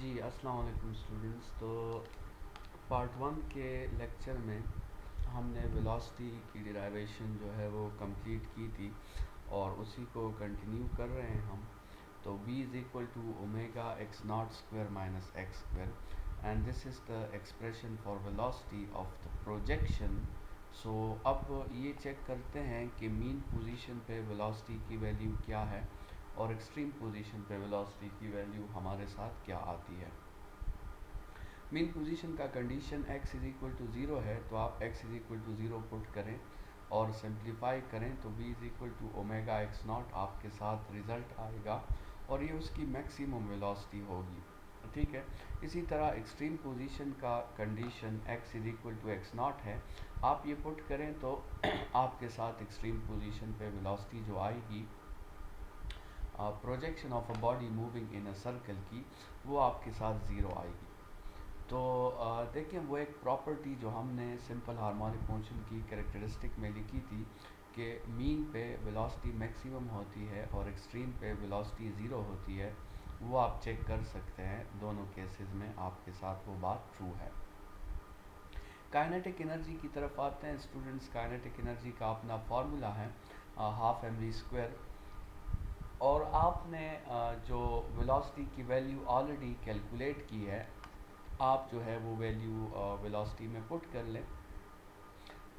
जी अस्सलाम वालेकुम स्टूडेंट्स। तो पार्ट वन के लेक्चर में हमने वेलोसिटी की डिराइवेशन जो है वो कंप्लीट की थी और उसी को कंटिन्यू कर रहे हैं हम। तो v is equal to omega x not square minus x square and this is the expression for velocity of the projection. So अब ये चेक करते हैं कि मीन पोजीशन पे वेलोसिटी की वैल्यू क्या है और एक्सट्रीम पोजीशन पे वेलोसिटी की वैल्यू हमारे साथ क्या आती है। मीन पोजीशन का condition x is equal to zero है, तो आप x is equal to zero put करें और सिंप्लीफाई करें तो v is equal to omega x not आपके साथ रिज़ल्ट आएगा और ये उसकी मैक्सिमम वेलोसिटी होगी। ठीक है। इसी तरह एक्सट्रीम पोजीशन का condition x is equal to x not है, आप ये पुट करें तो आपके साथ एक्सट्रीम पोजीशन पे वेलोसिटी जो आएगी projection of a body moving in a circle की, वो आपके साथ ज़ीरो आएगी। तो देखिए वो एक प्रॉपर्टी जो हमने सिंपल हार्मोनिक मोशन की कैरेक्टरिस्टिक में लिखी थी कि मीन पे वेलोसिटी मैक्सिमम होती है और एक्सट्रीम पे वेलोसिटी ज़ीरो होती है, वो आप चेक कर सकते हैं। दोनों केसेस में आपके साथ वो बात ट्रू है। काइनेटिक एनर्जी की तरफ आते हैं स्टूडेंट्स। काइनेटिक एनर्जी का अपना फार्मूला है हाफ एम वी स्क्वायर, और आपने जो वेलोसिटी की वैल्यू ऑलरेडी कैलकुलेट की है, आप जो है वो वैल्यू वेलोसिटी में पुट कर लें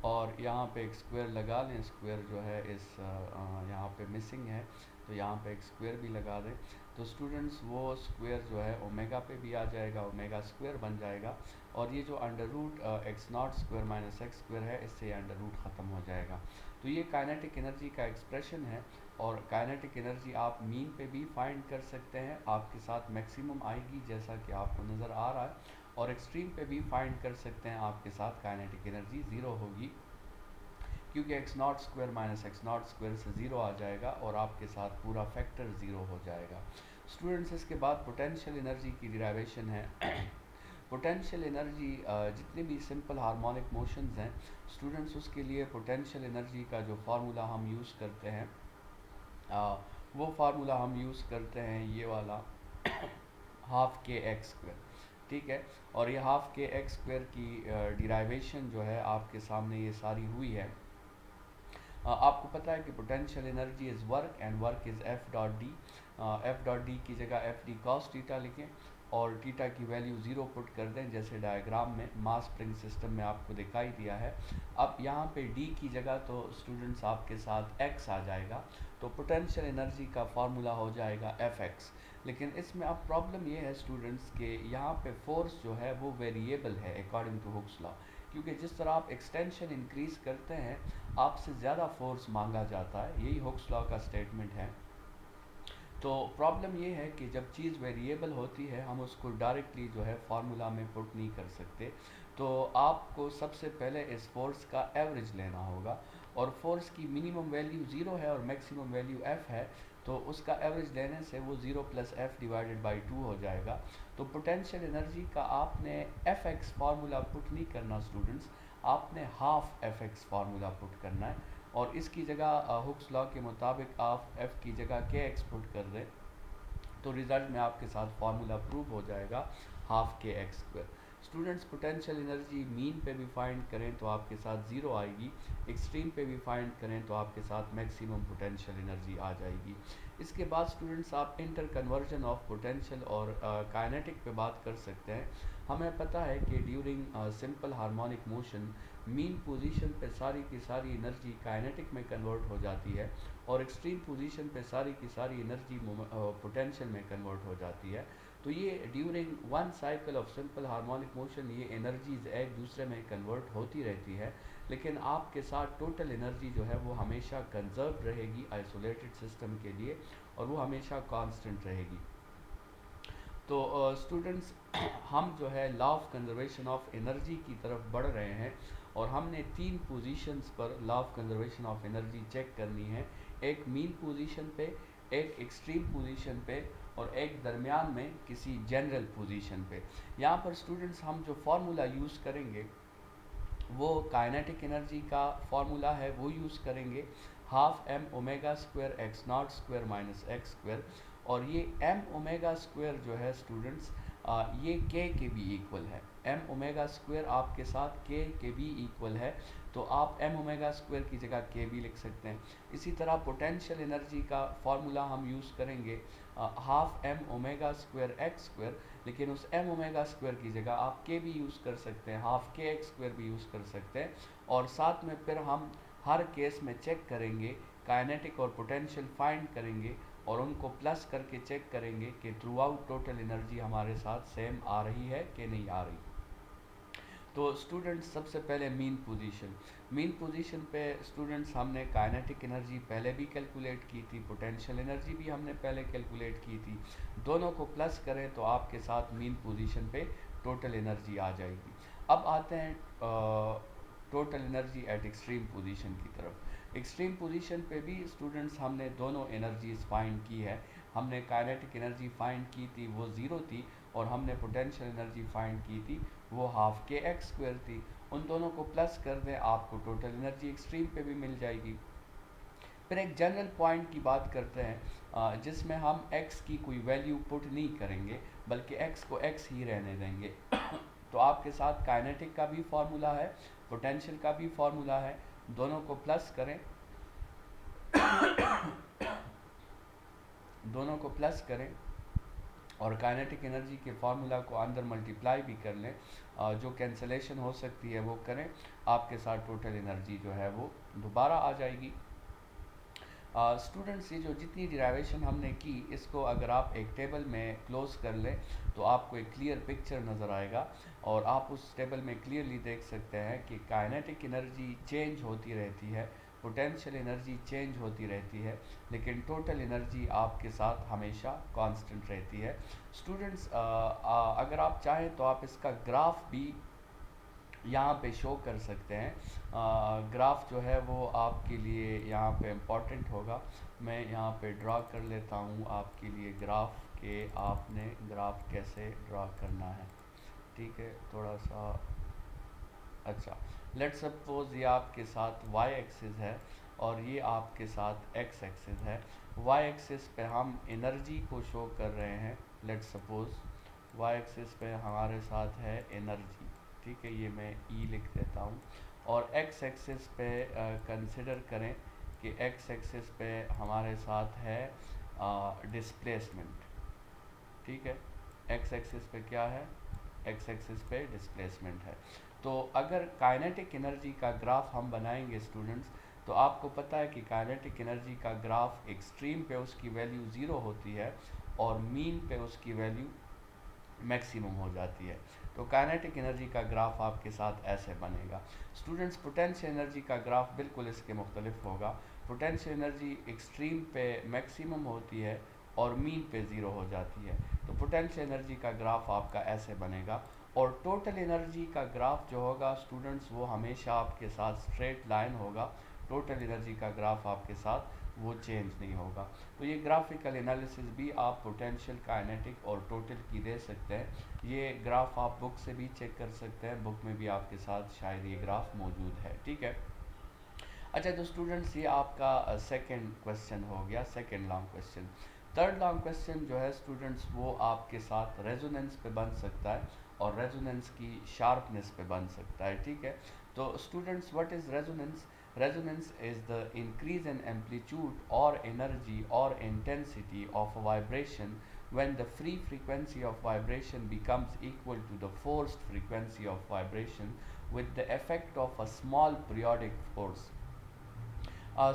और यहाँ पे एक स्क्वायर लगा लें। स्क्वायर जो है इस यहाँ पे मिसिंग है, तो यहाँ पे एक स्क्वायर भी लगा दें। तो स्टूडेंट्स वो स्क्वायर जो है ओमेगा पे भी आ जाएगा, ओमेगा स्क्वायर बन जाएगा और ये जो under root x not square minus x square है, इससे अंडर रूट ख़त्म हो जाएगा। तो ये काइनेटिक एनर्जी का एक्सप्रेशन है और काइनेटिक एनर्जी आप मीन पे भी फाइंड कर सकते हैं, आपके साथ मैक्सिमम आएगी जैसा कि आपको नज़र आ रहा है, और एक्सट्रीम पे भी फाइंड कर सकते हैं, आपके साथ काइनेटिक एनर्जी ज़ीरो होगी क्योंकि x not square minus x not square से ज़ीरो आ जाएगा और आपके साथ पूरा फैक्टर ज़ीरो हो जाएगा। स्टूडेंट्स इसके बाद पोटेंशियल एनर्जी की डिराइवेशन है। पोटेंशियल एनर्जी जितने भी सिंपल हार्मोनिक मोशंस हैं स्टूडेंट्स, उसके लिए पोटेंशियल एनर्जी का जो फार्मूला हम यूज़ करते हैं वो फार्मूला हम यूज़ करते हैं ये वाला हाफ के एक्स स्क्वायर। ठीक है। और ये हाफ के एक्स स्क्वायर की डिराइवेशन जो है आपके सामने ये सारी हुई है। आपको पता है कि potential energy is work and work is F dot D. F dot D की जगह एफ डी कॉस टीटा लिखें और टीटा की वैल्यू ज़ीरो पुट कर दें, जैसे डायग्राम में मास स्प्रिंग सिस्टम में आपको दिखाई दिया है। अब यहाँ पे डी की जगह तो स्टूडेंट्स आपके साथ एक्स आ जाएगा, तो पोटेंशियल एनर्जी का फार्मूला हो जाएगा एफ एक्स। लेकिन इसमें अब प्रॉब्लम ये है स्टूडेंट्स के यहाँ पे फोर्स जो है वो वेरिएबल है अकॉर्डिंग टू हुक्स लॉ, क्योंकि जिस तरह आप एक्सटेंशन इंक्रीज़ करते हैं आपसे ज़्यादा फोर्स मांगा जाता है, यही हुक्स लॉ का स्टेटमेंट है। तो प्रॉब्लम ये है कि जब चीज़ वेरिएबल होती है हम उसको डायरेक्टली जो है फार्मूला में पुट नहीं कर सकते, तो आपको सबसे पहले इस फोर्स का एवरेज लेना होगा और फोर्स की मिनिमम वैल्यू ज़ीरो है और मैक्सिमम वैल्यू एफ़ है, तो उसका एवरेज लेने से वो zero plus F divided by two हो जाएगा। तो पोटेंशियल एनर्जी का आपने एफ एक्स फार्मूला पुट नहीं करना स्टूडेंट्स, आपने half F x formula put करना है और इसकी जगह हुक्स लॉ के मुताबिक आप एफ़ की जगह के एक्स पुट कर दें, तो रिज़ल्ट में आपके साथ फार्मूला प्रूव हो जाएगा हाफ के x square. Students potential energy mean पे भी फाइंड करें तो आपके साथ ज़ीरो आएगी, एक्सट्रीम पे भी फाइंड करें तो आपके साथ मैक्सिमम पोटेंशियल एनर्जी आ जाएगी। इसके बाद स्टूडेंट्स आप इंटर कन्वर्जन ऑफ पोटेंशियल और काइनेटिक पे बात कर सकते हैं। हमें पता है कि during simple harmonic motion mean position पे सारी की सारी एनर्जी काइनेटिक में कन्वर्ट हो जाती है और एक्सट्रीम पोजीशन पे सारी की सारी एनर्जी पोटेंशियल में कन्वर्ट हो जाती है। तो ये during one cycle of simple harmonic motion ये एनर्जीज एक दूसरे में कन्वर्ट होती रहती है, लेकिन आपके साथ टोटल एनर्जी जो है वो हमेशा कंजर्व रहेगी आइसोलेटेड सिस्टम के लिए और वो हमेशा कांस्टेंट रहेगी। तो स्टूडेंट्स हम जो है law of conservation of energy की तरफ बढ़ रहे हैं और हमने तीन पोजीशंस पर law of conservation of energy check करनी है, एक मीन पोजीशन पे, एक एक्सट्रीम पोजीशन पे और एक दरमियान में किसी जनरल पोजीशन पे। यहाँ पर स्टूडेंट्स हम जो फार्मूला यूज़ करेंगे वो काइनेटिक एनर्जी का फार्मूला है, वो यूज़ करेंगे half m omega square x not square minus x square. और ये एम ओमेगा स्क्वायर जो है स्टूडेंट्स, ये के भी इक्वल है। एम ओमेगा स्क्वायर आपके साथ के भी इक्वल है, तो आप एम ओमेगा स्क्वायर की जगह के भी लिख सकते हैं। इसी तरह पोटेंशियल एनर्जी का फॉर्मूला हम यूज़ करेंगे half m omega square x square, लेकिन उस एम ओमेगा स्क्वायर की जगह आप के भी यूज़ कर सकते हैं, हाफ के एक्स स्क्वायर भी यूज़ कर सकते हैं। और साथ में फिर हम हर केस में चेक करेंगे, काइनेटिक और पोटेंशियल फाइंड करेंगे और उनको प्लस करके चेक करेंगे कि थ्रू आउट टोटल एनर्जी हमारे साथ सेम आ रही है कि नहीं आ रही। तो स्टूडेंट्स सबसे पहले मीन पोजीशन पे स्टूडेंट्स हमने काइनेटिक एनर्जी पहले भी कैलकुलेट की थी, पोटेंशियल एनर्जी भी हमने पहले कैलकुलेट की थी। दोनों को प्लस करें तो आपके साथ मीन पोजीशन पे टोटल एनर्जी आ जाएगी। अब आते हैं total energy at extreme position की तरफ। एक्सट्रीम पोजीशन पे भी स्टूडेंट्स हमने दोनों एनर्जीज फाइंड की है। हमने काइनेटिक एनर्जी फाइंड की थी, वो ज़ीरो थी, और हमने पोटेंशियल एनर्जी फाइंड की थी, वो हाफ के एक्स स्क्वायर थी। उन दोनों को प्लस कर दें, आपको टोटल एनर्जी एक्सट्रीम पे भी मिल जाएगी। फिर एक जनरल पॉइंट की बात करते हैं जिसमें हम x की कोई वैल्यू पुट नहीं करेंगे, बल्कि x को x ही रहने देंगे। तो आपके साथ काइनेटिक का भी फॉर्मूला है, पोटेंशियल का भी फॉर्मूला है, दोनों को प्लस करें दोनों को प्लस करें और काइनेटिक एनर्जी के फार्मूला को अंदर मल्टीप्लाई भी कर लें, जो कैंसलेशन हो सकती है वो करें, आपके साथ टोटल एनर्जी जो है वो दोबारा आ जाएगी। स्टूडेंट्स ये जो जितनी डिराइवेशन हमने की, इसको अगर आप एक टेबल में क्लोज कर लें तो आपको एक क्लियर पिक्चर नज़र आएगा और आप उस टेबल में क्लियरली देख सकते हैं कि काइनेटिक एनर्जी चेंज होती रहती है, पोटेंशियल एनर्जी चेंज होती रहती है, लेकिन टोटल एनर्जी आपके साथ हमेशा कांस्टेंट रहती है। स्टूडेंट्स अगर आप चाहें तो आप इसका ग्राफ भी यहाँ पे शो कर सकते हैं। ग्राफ जो है वो आपके लिए यहाँ पे इम्पॉर्टेंट होगा। मैं यहाँ पे ड्रा कर लेता हूँ आपके लिए ग्राफ के आपने ग्राफ कैसे ड्रा करना है। ठीक है, थोड़ा सा अच्छा, लेट्स सपोज ये आपके साथ y एक्सिस है और ये आपके साथ x एक्सिस है। y एक्सिस पे हम एनर्जी को शो कर रहे हैं। लेट्स सपोज y एक्सिस पे हमारे साथ है एनर्जी, ठीक है, ये मैं E लिख देता हूँ। और x एक्सिस पे कंसिडर करें कि x एक्सिस पे हमारे साथ है डिस्प्लेसमेंट, ठीक है। x एक्सिस पे क्या है, x एक्सिस पे डिस्प्लेसमेंट है। तो अगर काइनेटिक एनर्जी का ग्राफ हम बनाएंगे स्टूडेंट्स, तो आपको पता है कि काइनेटिक एनर्जी का ग्राफ एक्सट्रीम पे उसकी वैल्यू ज़ीरो होती है और मीन पे उसकी वैल्यू मैक्सिमम हो जाती है। तो काइनेटिक एनर्जी का ग्राफ आपके साथ ऐसे बनेगा। स्टूडेंट्स पोटेंशियल एनर्जी का ग्राफ बिल्कुल इसके मुख्तलिफ होगा। पोटेंशियल एनर्जी एक्सट्रीम पे मैक्सिमम होती है और मीन पे ज़ीरो हो जाती है। तो पोटेंशियल एनर्जी का ग्राफ आपका ऐसे बनेगा। और टोटल एनर्जी का ग्राफ जो होगा स्टूडेंट्स, वो हमेशा आपके साथ स्ट्रेट लाइन होगा। टोटल एनर्जी का ग्राफ आपके साथ वो चेंज नहीं होगा। तो ये ग्राफिकल एनालिसिस भी आप पोटेंशियल, काइनेटिक और टोटल की दे सकते हैं। ये ग्राफ आप बुक से भी चेक कर सकते हैं, बुक में भी आपके साथ शायद ये ग्राफ मौजूद है, ठीक है। अच्छा, तो स्टूडेंट्स ये आपका सेकंड क्वेश्चन हो गया, second long question. Third long question जो है स्टूडेंट्स, वो आपके साथ रेजोनेंस पे बन सकता है और रेजोनेंस की शार्पनेस पे बन सकता है, ठीक है। तो students, what is resonance? Resonance is the increase in amplitude or energy or intensity of a vibration when the free frequency of vibration becomes equal to the forced frequency of vibration with the effect of a small periodic force.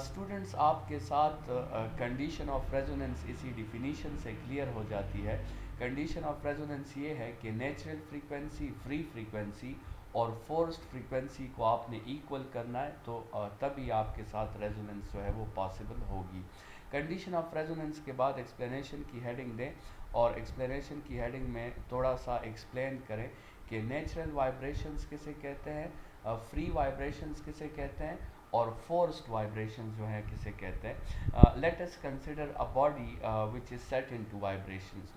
Students आपके साथ condition of resonance इसी definition से clear हो जाती है। Condition of resonance ये है कि नेचुरल फ्रीक्वेंसी, फ्री फ्रीक्वेंसी और फोर्स्ड फ्रीक्वेंसी को आपने इक्वल करना है, तो तभी आपके साथ रेजोनेंस जो है वो पॉसिबल होगी। कंडीशन ऑफ रेजोनेंस के बाद एक्सप्लेनेशन की हेडिंग दें और एक्सप्लेनेशन की हेडिंग में थोड़ा सा एक्सप्लेन करें कि नेचुरल वाइब्रेशंस किसे कहते हैं, फ्री वाइब्रेशंस किसे कहते हैं और फोर्स्ड वाइब्रेशंस जो है किसे कहते हैं। Let us consider a body which is set into vibrations.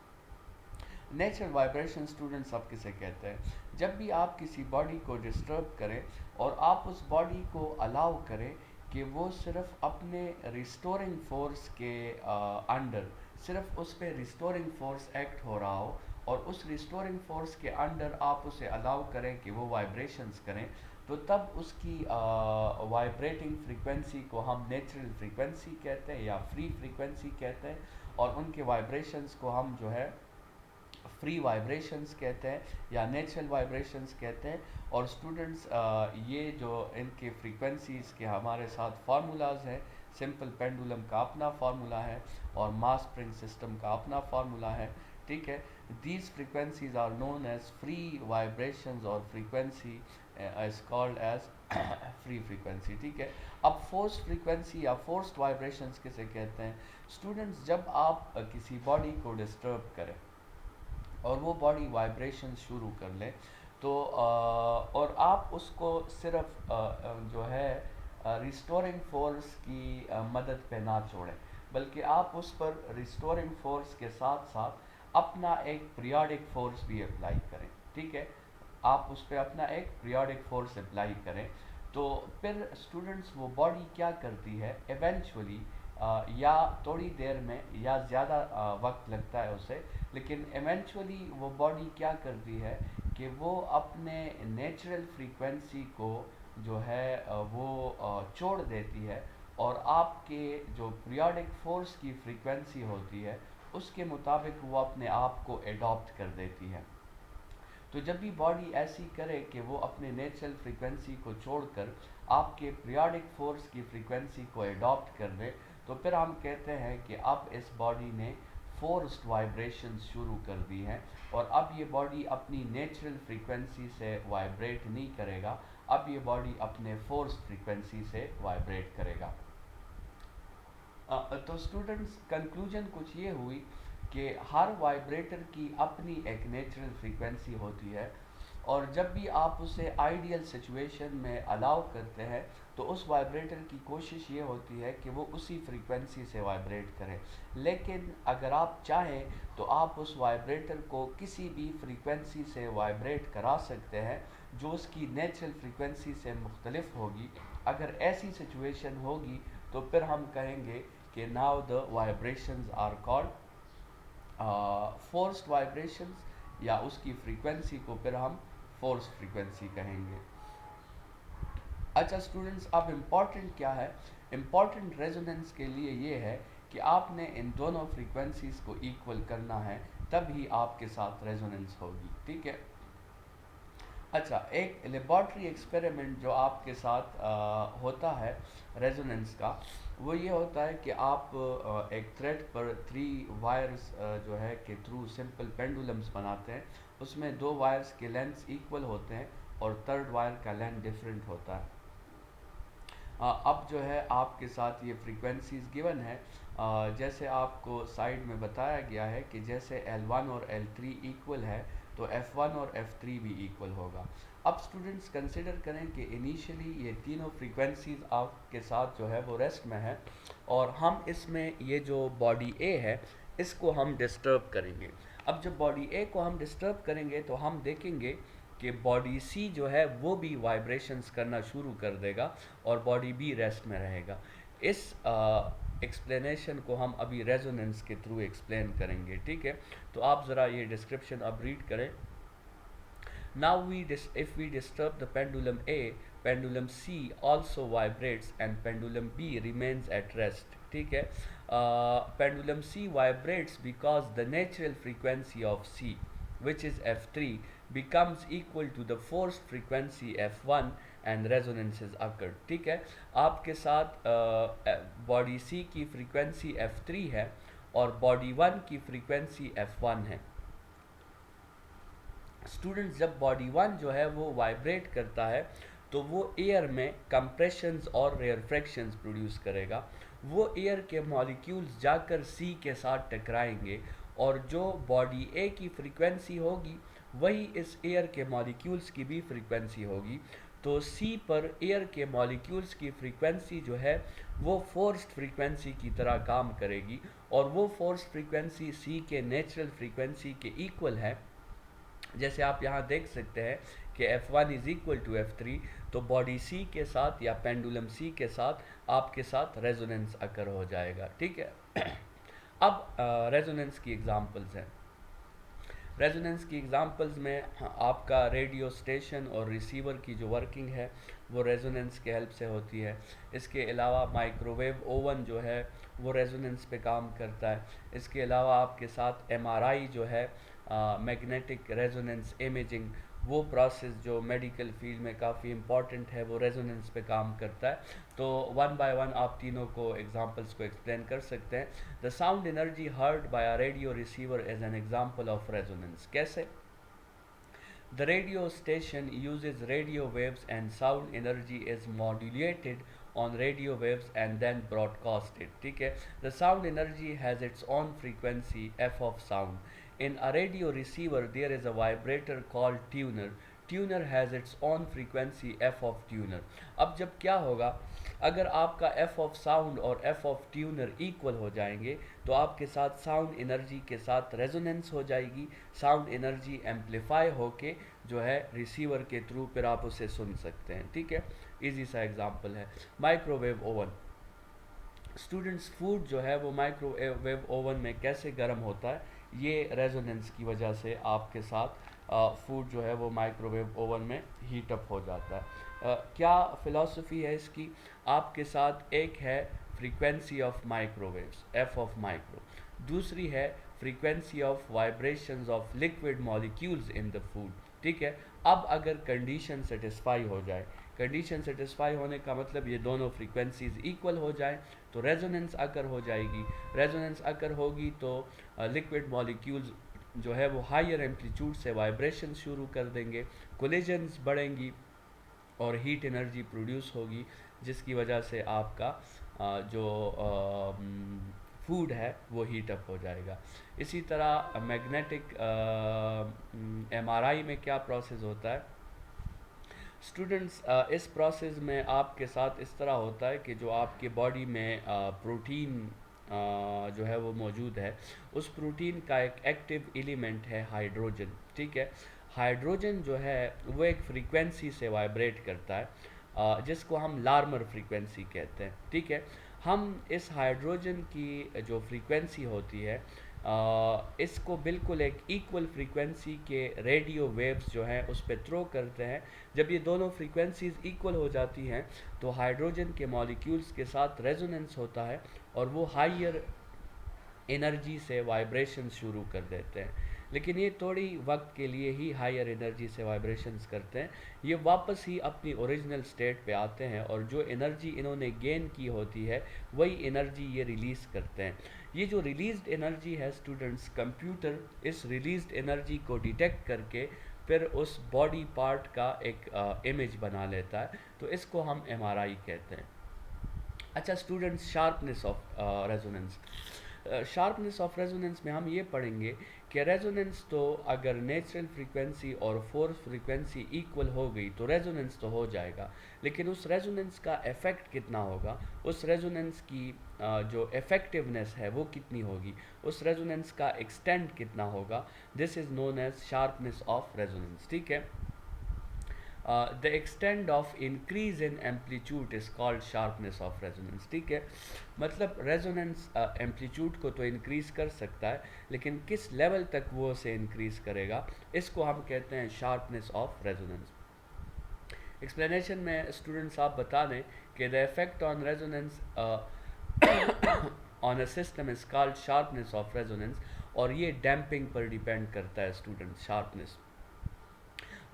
Natural vibration students आप किसे कहते हैं? जब भी आप किसी बॉडी को डिस्टर्ब करें और आप उस बॉडी को अलाउ करें कि वो सिर्फ अपने रिस्टोरिंग फोर्स के अंडर सिर्फ उस पर रिस्टोरिंग फोर्स एक्ट हो रहा हो और उस रिस्टोरिंग फोर्स के अंडर आप उसे अलाउ करें कि वो वाइब्रेशंस करें, तो तब उसकी वाइब्रेटिंग फ्रीक्वेंसी को हम नेचुरल फ्रीक्वेंसी कहते हैं या फ्री फ्रीक्वेंसी कहते हैं, और उनके वाइब्रेशंस को हम जो है फ्री वाइब्रेशंस कहते हैं या नेचुरल वाइब्रेशंस कहते हैं। और स्टूडेंट्स, ये जो इनके फ्रीक्वेंसीज़ के हमारे साथ फार्मूलाज हैं, सिंपल पेंडुलम का अपना फार्मूला है और मास स्प्रिंग सिस्टम का अपना फार्मूला है, ठीक है। These frequencies are known as free vibrations और frequency is called as free frequency, ठीक है। अब फोर्स फ्रीक्वेंसी या फोर्स्ड वाइब्रेशंस किसे कहते हैं? स्टूडेंट्स, जब आप किसी बॉडी को डिस्टर्ब करें और वो बॉडी वाइब्रेशन शुरू कर ले, तो और आप उसको सिर्फ जो है रिस्टोरिंग फोर्स की मदद पे ना छोड़ें, बल्कि आप उस पर रिस्टोरिंग फोर्स के साथ साथ अपना एक पीरियोडिक फोर्स भी अप्लाई करें, ठीक है। आप उस पर अपना एक पीरियोडिक फोर्स अप्लाई करें, तो फिर स्टूडेंट्स वो बॉडी क्या करती है इवेंचुअली, या थोड़ी देर में या ज़्यादा वक्त लगता है उसे, लेकिन इवेंचुअली वो बॉडी क्या करती है कि वो अपने नेचुरल फ्रीक्वेंसी को जो है वो छोड़ देती है और आपके जो पीरियोडिक फोर्स की फ्रीक्वेंसी होती है उसके मुताबिक वो अपने आप को एडॉप्ट कर देती है। तो जब भी बॉडी ऐसी करे कि वो अपने नेचुरल फ्रीक्वेंसी को छोड़कर आपके पीरियोडिक फोर्स की फ्रीक्वेंसी को एडॉप्ट कर दे, तो फिर हम कहते हैं कि अब इस बॉडी ने फोर्स्ड वाइब्रेशन शुरू कर दी हैं और अब ये बॉडी अपनी नेचुरल फ्रीक्वेंसी से वाइब्रेट नहीं करेगा, अब ये बॉडी अपने फोर्स्ड फ्रीक्वेंसी से वाइब्रेट करेगा। तो स्टूडेंट्स, कंक्लूजन कुछ ये हुई कि हर वाइब्रेटर की अपनी एक नेचुरल फ्रीक्वेंसी होती है और जब भी आप उसे आइडियल सिचुएशन में अलाउ करते हैं तो उस वाइब्रेटर की कोशिश ये होती है कि वो उसी फ्रीक्वेंसी से वाइब्रेट करे। लेकिन अगर आप चाहें तो आप उस वाइब्रेटर को किसी भी फ्रीक्वेंसी से वाइब्रेट करा सकते हैं जो उसकी नेचुरल फ्रीक्वेंसी से मुख्तलिफ होगी। अगर ऐसी सिचुएशन होगी तो फिर हम कहेंगे कि now the vibrations are called forced vibrations, या उसकी फ्रीक्वेंसी को फिर हम फोर्स फ्रीक्वेंसी कहेंगे। अच्छा स्टूडेंट्स, अब इम्पॉर्टेंट क्या है? इम्पॉर्टेंट रेजोनेंस के लिए ये है कि आपने इन दोनों फ्रीक्वेंसीज को इक्वल करना है, तभी आपके साथ रेजोनेंस होगी, ठीक है। अच्छा, एक लेबॉर्ट्री एक्सपेरिमेंट जो आपके साथ होता है रेजोनेंस का, वो ये होता है कि आप एक थ्रेड पर 3 वायर्स जो है कि थ्रू सिंपल पेंडुलम्स बनाते हैं, उसमें 2 वायर्स के लेंथ्स इक्वल होते हैं और थर्ड वायर का लेंथ डिफरेंट होता है। अब जो है आपके साथ ये फ्रीक्वेंसीज गिवन है, जैसे आपको साइड में बताया गया है कि जैसे L1 और L3 इक्वल है तो F1 और F3 भी इक्वल होगा। अब स्टूडेंट्स कंसिडर करें कि इनिशियली ये तीनों फ्रीक्वेंसीज आपके साथ जो है वो रेस्ट में है और हम इसमें ये जो बॉडी A है इसको हम डिस्टर्ब करेंगे। अब जब बॉडी A को हम डिस्टर्ब करेंगे तो हम देखेंगे कि बॉडी C जो है वो भी वाइब्रेशंस करना शुरू कर देगा और बॉडी B रेस्ट में रहेगा। इस एक्सप्लेनेशन को हम अभी रेजोनेंस के थ्रू एक्सप्लेन करेंगे, ठीक है। तो आप ज़रा ये डिस्क्रिप्शन अब रीड करें। Now if we disturb the pendulum A, pendulum C also vibrates and pendulum B remains at rest, ठीक है। Pendulum C vibrates because the natural frequency of C, which is F3, becomes equal to the forced frequency F1 and resonances occurred, ठीक है। आपके साथ body C की frequency F3 है और body 1 की फ्रीक्वेंसी F1 है। स्टूडेंट्स, जब बॉडी 1 जो है वो वाइब्रेट करता है तो वो एयर में कंप्रेशंस और रेयरफ्रैक्शंस प्रोड्यूस करेगा। वो एयर के मॉलिक्यूल्स जाकर सी के साथ टकराएंगे और जो बॉडी ए की फ्रीक्वेंसी होगी वही इस एयर के मॉलिक्यूल्स की भी फ्रीक्वेंसी होगी। तो सी पर एयर के मॉलिक्यूल्स की फ्रीक्वेंसी जो है वो फोर्स्ड फ्रीक्वेंसी की तरह काम करेगी और वो फोर्स्ड फ्रीक्वेंसी सी के नेचुरल फ्रीक्वेंसी के इक्वल है। जैसे आप यहाँ देख सकते हैं कि F1 is equal to F3, तो बॉडी C के साथ या पेंडुलम C के साथ आपके साथ रेजोनेंस अकर हो जाएगा, ठीक है। अब रेजोनेंस की एग्जांपल्स हैं। रेजोनेंस की एग्जांपल्स में आपका रेडियो स्टेशन और रिसीवर की जो वर्किंग है वो रेजोनेंस के हेल्प से होती है। इसके अलावा माइक्रोवेव ओवन जो है वो रेजोनेंस पे काम करता है। इसके अलावा आपके साथ एमआरआई जो है, मैग्नेटिक रेजोनेंस इमेजिंग, वो प्रोसेस जो मेडिकल फील्ड में काफ़ी इंपॉर्टेंट है, वो रेजोनेंस पे काम करता है। तो वन बाय वन आप तीनों को एग्जांपल्स को एक्सप्लेन कर सकते हैं। The sound energy heard by a radio receiver is an example of resonance. कैसे? The radio station uses radio waves and sound energy is modulated on radio waves and then broadcasted. ठीक है? The sound energy has its own frequency f of sound. In a radio receiver there is a vibrator called tuner. Tuner has its own frequency f of tuner. अब जब क्या होगा, अगर आपका f of sound और f of tuner equal हो जाएंगे तो आपके साथ साउंड एनर्जी के साथ रेजोनेंस हो जाएगी। साउंड एनर्जी एम्पलीफाई होके जो है रिसीवर के थ्रू फिर आप उसे सुन सकते हैं। ठीक है, इजी सा एग्जांपल है। माइक्रोवेव ओवन, स्टूडेंट्स फूड जो है वो माइक्रोवेव ओवन में कैसे गर्म होता है, ये रेजोनेंस की वजह से आपके साथ फूड जो है वो माइक्रोवेव ओवन में हीट अप हो जाता है। क्या फ़िलॉसफी है इसकी? आपके साथ एक है frequency of microwaves F of micro, दूसरी है frequency of vibrations of liquid molecules in the food. ठीक है, अब अगर कंडीशन सेटिस्फाई हो जाए, कंडीशन सेटिस्फाई होने का मतलब ये दोनों फ्रीक्वेंसीज इक्वल हो जाए तो रेजोनेंस अकर हो जाएगी। रेजोनेंस अकर होगी तो लिक्विड मॉलिक्यूल्स जो है वो हायर एम्पलीट्यूड से वाइब्रेशन शुरू कर देंगे, कोलिजन्स बढ़ेंगी और हीट एनर्जी प्रोड्यूस होगी, जिसकी वजह से आपका जो फूड है वो हीट अप हो जाएगा। इसी तरह मैग्नेटिक एमआरआई में क्या प्रोसेस होता है स्टूडेंट्स? इस प्रोसेस में आपके साथ इस तरह होता है कि जो आपके बॉडी में प्रोटीन जो है वो मौजूद है, उस प्रोटीन का एक एक्टिव एलिमेंट है हाइड्रोजन। ठीक है, हाइड्रोजन जो है वो एक फ्रीक्वेंसी से वाइब्रेट करता है जिसको हम लार्मर फ्रीक्वेंसी कहते हैं। ठीक है, हम इस हाइड्रोजन की जो फ्रीक्वेंसी होती है इसको बिल्कुल एक इक्वल फ्रीक्वेंसी के रेडियो वेव्स जो हैं उस पर थ्रो करते हैं। जब ये दोनों फ्रीक्वेंसीज इक्वल हो जाती हैं तो हाइड्रोजन के मॉलिक्यूल्स के साथ रेजोनेंस होता है और वो हायर एनर्जी से वाइब्रेशन शुरू कर देते हैं। लेकिन ये थोड़ी वक्त के लिए ही हायर एनर्जी से वाइब्रेशंस करते हैं, ये वापस ही अपनी ओरिजिनल स्टेट पे आते हैं और जो एनर्जी इन्होंने गेन की होती है वही एनर्जी ये रिलीज़ करते हैं। ये जो रिलीज्ड एनर्जी है स्टूडेंट्स, कंप्यूटर इस रिलीज्ड एनर्जी को डिटेक्ट करके फिर उस बॉडी पार्ट का एक इमेज बना लेता है, तो इसको हम एमआरआई कहते हैं। अच्छा students, sharpness of resonance, sharpness of resonance में हम ये पढ़ेंगे कि रेजोनेंस तो अगर नेचुरल फ्रीक्वेंसी और फोर्स फ्रीक्वेंसी इक्वल हो गई तो रेजोनेंस तो हो जाएगा, लेकिन उस रेजोनेंस का इफ़ेक्ट कितना होगा, उस रेजोनेंस की जो इफ़ेक्टिवनेस है वो कितनी होगी, उस रेजोनेंस का एक्सटेंट कितना होगा, this is known as sharpness of resonance. ठीक है, the extent of increase in amplitude is called sharpness of resonance। ठीक है, मतलब रेजोनेंस एम्पलीट्यूड को तो इंक्रीज कर सकता है लेकिन किस लेवल तक वो उसे इंक्रीज करेगा, इसको हम कहते हैं शार्पनेस ऑफ रेजोनेंस। एक्सप्लेनेशन में स्टूडेंट्स आप बता दें कि the effect on resonance on a system is called sharpness of resonance, और ये डैम्पिंग पर डिपेंड करता है स्टूडेंट्स। शार्पनेस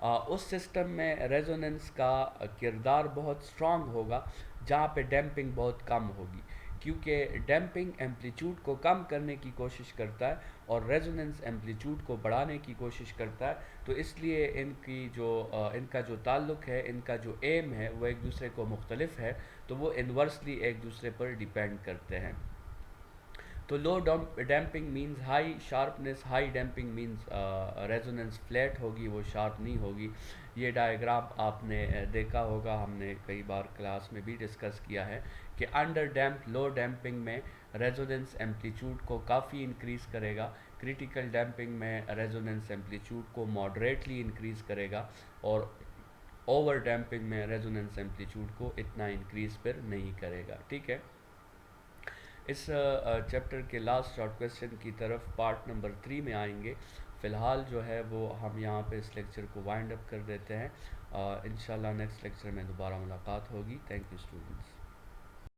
उस सिस्टम में रेजोनेंस का किरदार बहुत स्ट्रांग होगा जहाँ पे डैम्पिंग बहुत कम होगी, क्योंकि डैम्पिंग एम्पलीट्यूड को कम करने की कोशिश करता है और रेजोनेंस एम्पलीट्यूड को बढ़ाने की कोशिश करता है। तो इसलिए इनका जो ताल्लुक है, इनका जो एम है वो एक दूसरे को मुख्तलिफ है, तो वो इन्वर्सली एक दूसरे पर डिपेंड करते हैं। तो low damping means high sharpness, high damping means resonance flat होगी, वो शार्प नहीं होगी। ये डायग्राम आपने देखा होगा, हमने कई बार क्लास में भी डिस्कस किया है कि अंडर डैम्प लो डैम्पिंग में रेजोनेंस एम्पलीट्यूड को काफ़ी इंक्रीज़ करेगा, क्रिटिकल डैम्पिंग में रेजोनेंस एम्पलीट्यूड को मॉडरेटली इंक्रीज़ करेगा और ओवर डैम्पिंग में रेजोनेंस एम्पलीट्यूड को इतना इंक्रीज़ फिर नहीं करेगा। ठीक है, इस चैप्टर के लास्ट शॉर्ट क्वेश्चन की तरफ पार्ट नंबर 3 में आएंगे। फ़िलहाल जो है वो हम यहाँ पे इस लेक्चर को वाइंड अप कर देते हैं। इंशाल्लाह नेक्स्ट लेक्चर में दोबारा मुलाकात होगी। Thank you students.